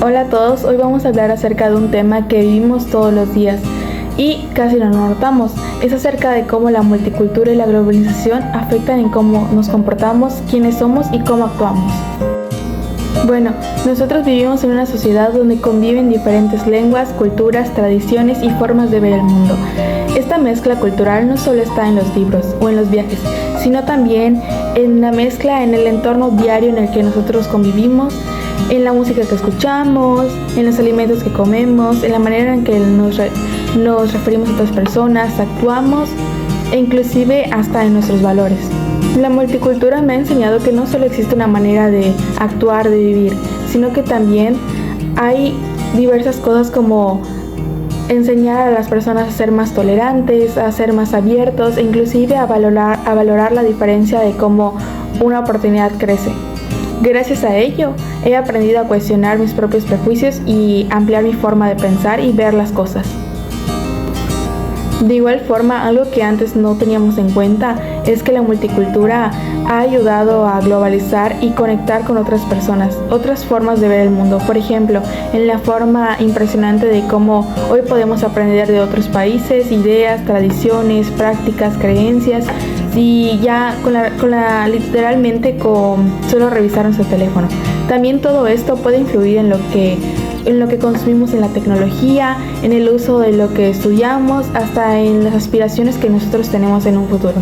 Hola a todos, hoy vamos a hablar acerca de un tema que vivimos todos los días y casi no lo notamos. Es acerca de cómo la multicultura y la globalización afectan en cómo nos comportamos, quiénes somos y cómo actuamos. Bueno, nosotros vivimos en una sociedad donde conviven diferentes lenguas, culturas, tradiciones y formas de ver el mundo. Esta mezcla cultural no solo está en los libros o en los viajes, sino también en la mezcla en el entorno diario en el que nosotros convivimos, en la música que escuchamos, en los alimentos que comemos, en la manera en que nos referimos a otras personas, actuamos e inclusive hasta en nuestros valores. La multicultura me ha enseñado que no solo existe una manera de actuar, de vivir, sino que también hay diversas cosas como enseñar a las personas a ser más tolerantes, a ser más abiertos e inclusive a valorar la diferencia de cómo una oportunidad crece. Gracias a ello, he aprendido a cuestionar mis propios prejuicios y ampliar mi forma de pensar y ver las cosas. De igual forma, algo que antes no teníamos en cuenta es que la multicultura ha ayudado a globalizar y conectar con otras personas, otras formas de ver el mundo. Por ejemplo, en la forma impresionante de cómo hoy podemos aprender de otros países, ideas, tradiciones, prácticas, creencias, y ya literalmente con solo revisar nuestro teléfono. También todo esto puede influir en lo que consumimos en la tecnología, en el uso de lo que estudiamos, hasta en las aspiraciones que nosotros tenemos en un futuro.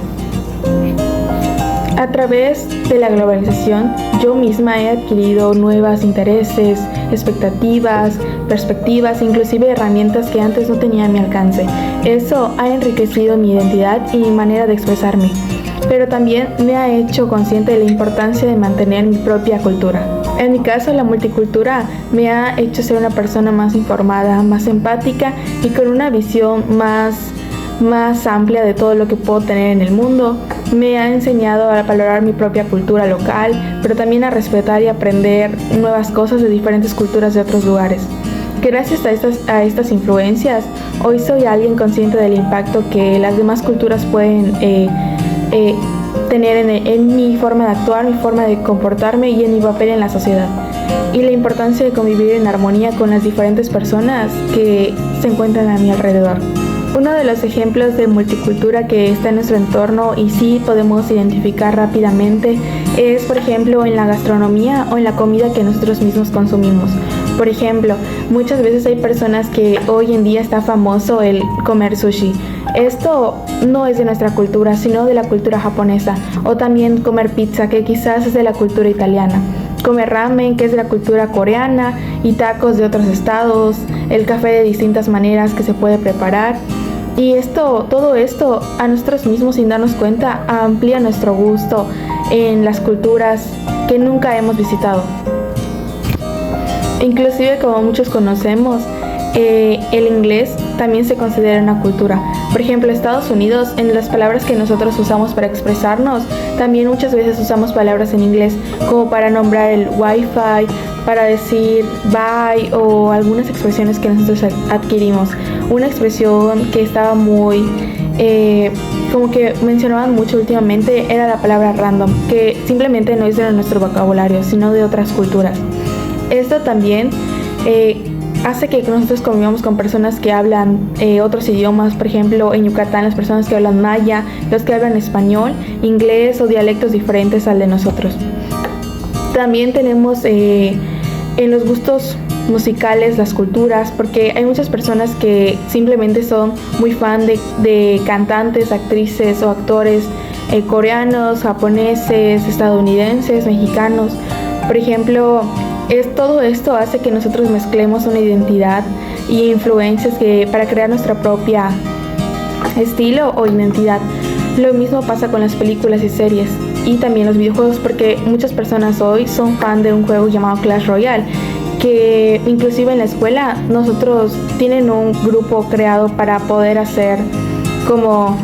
A través de la globalización, yo misma he adquirido nuevos intereses, expectativas, perspectivas, inclusive herramientas que antes no tenía a mi alcance. Eso ha enriquecido mi identidad y mi manera de expresarme, pero también me ha hecho consciente de la importancia de mantener mi propia cultura. En mi caso, la multicultura me ha hecho ser una persona más informada, más empática y con una visión más amplia de todo lo que puedo tener en el mundo. Me ha enseñado a valorar mi propia cultura local, pero también a respetar y aprender nuevas cosas de diferentes culturas de otros lugares. Gracias a estas influencias, hoy soy alguien consciente del impacto que las demás culturas pueden tener en mi forma de actuar, mi forma de comportarme y en mi papel en la sociedad. Y la importancia de convivir en armonía con las diferentes personas que se encuentran a mi alrededor. Uno de los ejemplos de multicultura que está en nuestro entorno y sí podemos identificar rápidamente es, por ejemplo, en la gastronomía o en la comida que nosotros mismos consumimos. Por ejemplo, muchas veces hay personas que hoy en día está famoso el comer sushi. Esto no es de nuestra cultura, sino de la cultura japonesa. O también comer pizza, que quizás es de la cultura italiana. Comer ramen, que es de la cultura coreana, y tacos de otros estados, el café de distintas maneras que se puede preparar. Y todo esto a nosotros mismos, sin darnos cuenta, amplía nuestro gusto en las culturas que nunca hemos visitado. Inclusive, como muchos conocemos, el inglés también se considera una cultura. Por ejemplo, Estados Unidos, en las palabras que nosotros usamos para expresarnos, también muchas veces usamos palabras en inglés, como para nombrar el wifi, para decir bye o algunas expresiones que nosotros adquirimos. Una expresión que estaba muy, como que mencionaban mucho últimamente, era la palabra random, que simplemente no es de nuestro vocabulario, sino de otras culturas. Esto también hace que nosotros convivamos con personas que hablan otros idiomas. Por ejemplo, en Yucatán, las personas que hablan maya, los que hablan español, inglés o dialectos diferentes al de nosotros. También tenemos en los gustos musicales las culturas, porque hay muchas personas que simplemente son muy fan de cantantes, actrices o actores coreanos, japoneses, estadounidenses, mexicanos. Por ejemplo, todo esto hace que nosotros mezclemos una identidad y influencias para crear nuestra propia estilo o identidad. Lo mismo pasa con las películas y series y también los videojuegos, porque muchas personas hoy son fan de un juego llamado Clash Royale, que inclusive en la escuela nosotros tienen un grupo creado para poder hacer como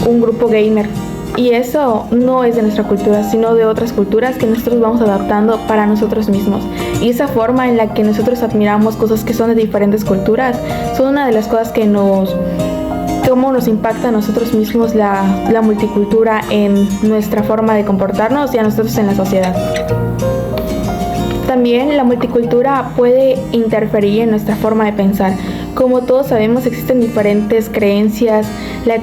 un grupo gamer. Y eso no es de nuestra cultura, sino de otras culturas que nosotros vamos adaptando para nosotros mismos. Y esa forma en la que nosotros admiramos cosas que son de diferentes culturas son una de las cosas que cómo nos impacta a nosotros mismos la multicultura en nuestra forma de comportarnos y a nosotros en la sociedad. También También la multicultura puede interferir en nuestra forma de pensar. Como todos sabemos, existen diferentes creencias, la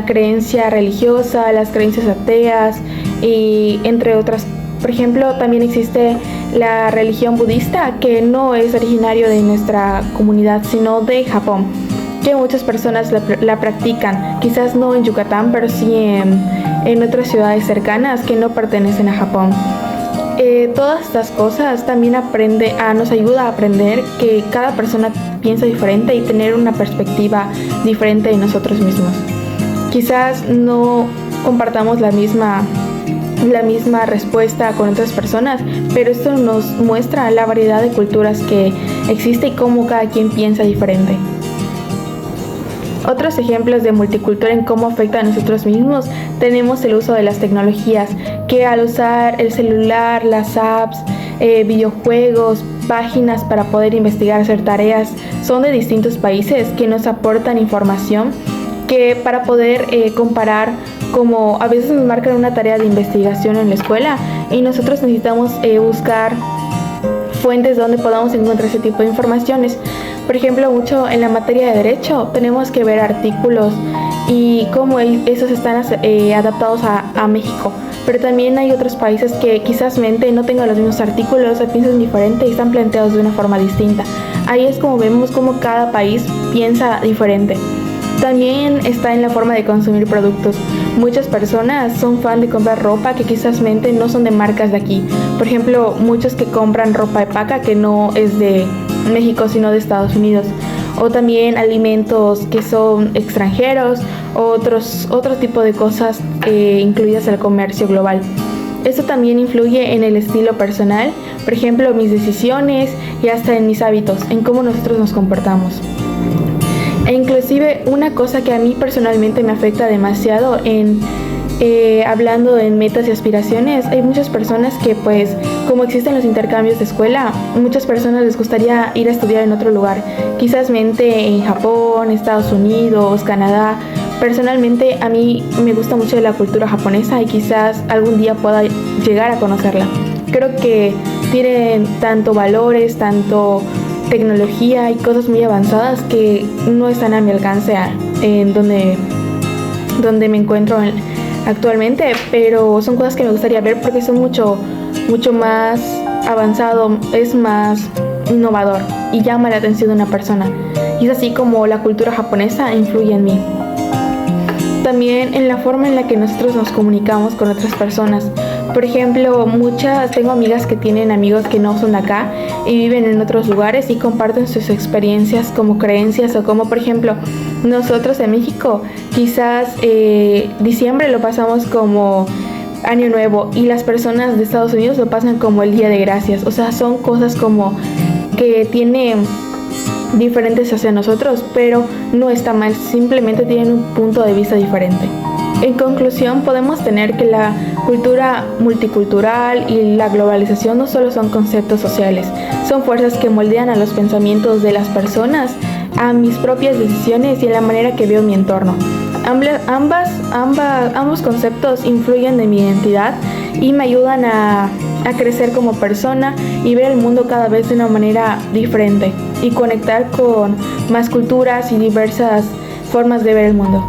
creencia religiosa, las creencias ateas y entre otras. Por ejemplo, también existe la religión budista, que no es originario de nuestra comunidad, sino de Japón, que muchas personas la practican, quizás no en Yucatán, pero sí en otras ciudades cercanas que no pertenecen a Japón. Todas estas cosas también nos ayuda a aprender que cada persona piensa diferente y tener una perspectiva diferente de nosotros mismos. Quizás no compartamos la misma respuesta con otras personas, pero esto nos muestra la variedad de culturas que existe y cómo cada quien piensa diferente. Otros ejemplos de multicultura en cómo afecta a nosotros mismos tenemos el uso de las tecnologías, que al usar el celular, las apps, videojuegos, páginas para poder investigar, hacer tareas, son de distintos países que nos aportan información que para poder comparar, como a veces nos marcan una tarea de investigación en la escuela y nosotros necesitamos buscar fuentes donde podamos encontrar ese tipo de informaciones. Por ejemplo, mucho en la materia de derecho tenemos que ver artículos y cómo esos están adaptados a México. Pero también hay otros países que quizás no tengan los mismos artículos, o piensan diferente y están planteados de una forma distinta. Ahí es como vemos cómo cada país piensa diferente. También está en la forma de consumir productos. Muchas personas son fan de comprar ropa que quizás no son de marcas de aquí. Por ejemplo, muchos que compran ropa de paca que no es de México sino de Estados Unidos. O también alimentos que son extranjeros, otro tipo de cosas incluidas al comercio global. Esto también influye en el estilo personal, por ejemplo, mis decisiones y hasta en mis hábitos, en cómo nosotros nos comportamos. E inclusive una cosa que a mí personalmente me afecta demasiado hablando en metas y aspiraciones, hay muchas personas que pues como existen los intercambios de escuela, muchas personas les gustaría ir a estudiar en otro lugar, quizás en Japón, Estados Unidos, Canadá. Personalmente a mí me gusta mucho la cultura japonesa y quizás algún día pueda llegar a conocerla. Creo que tienen tanto valores, tanto tecnología y cosas muy avanzadas que no están a mi alcance en donde me encuentro actualmente, pero son cosas que me gustaría ver porque son mucho más avanzado, es más innovador y llama la atención de una persona. Y es así como la cultura japonesa influye en mí. También en la forma en la que nosotros nos comunicamos con otras personas. Por ejemplo, tengo amigas que tienen amigos que no son de acá y viven en otros lugares y comparten sus experiencias como creencias o como por ejemplo nosotros en México quizás diciembre lo pasamos como Año Nuevo y las personas de Estados Unidos lo pasan como el Día de Gracias. O sea, son cosas como que tienen diferentes hacia nosotros, pero no está mal, simplemente tienen un punto de vista diferente. En conclusión, podemos tener que la cultura multicultural y la globalización no solo son conceptos sociales, son fuerzas que moldean a los pensamientos de las personas, a mis propias decisiones y a la manera que veo mi entorno. Ambos conceptos influyen en mi identidad y me ayudan a crecer como persona y ver el mundo cada vez de una manera diferente y conectar con más culturas y diversas formas de ver el mundo.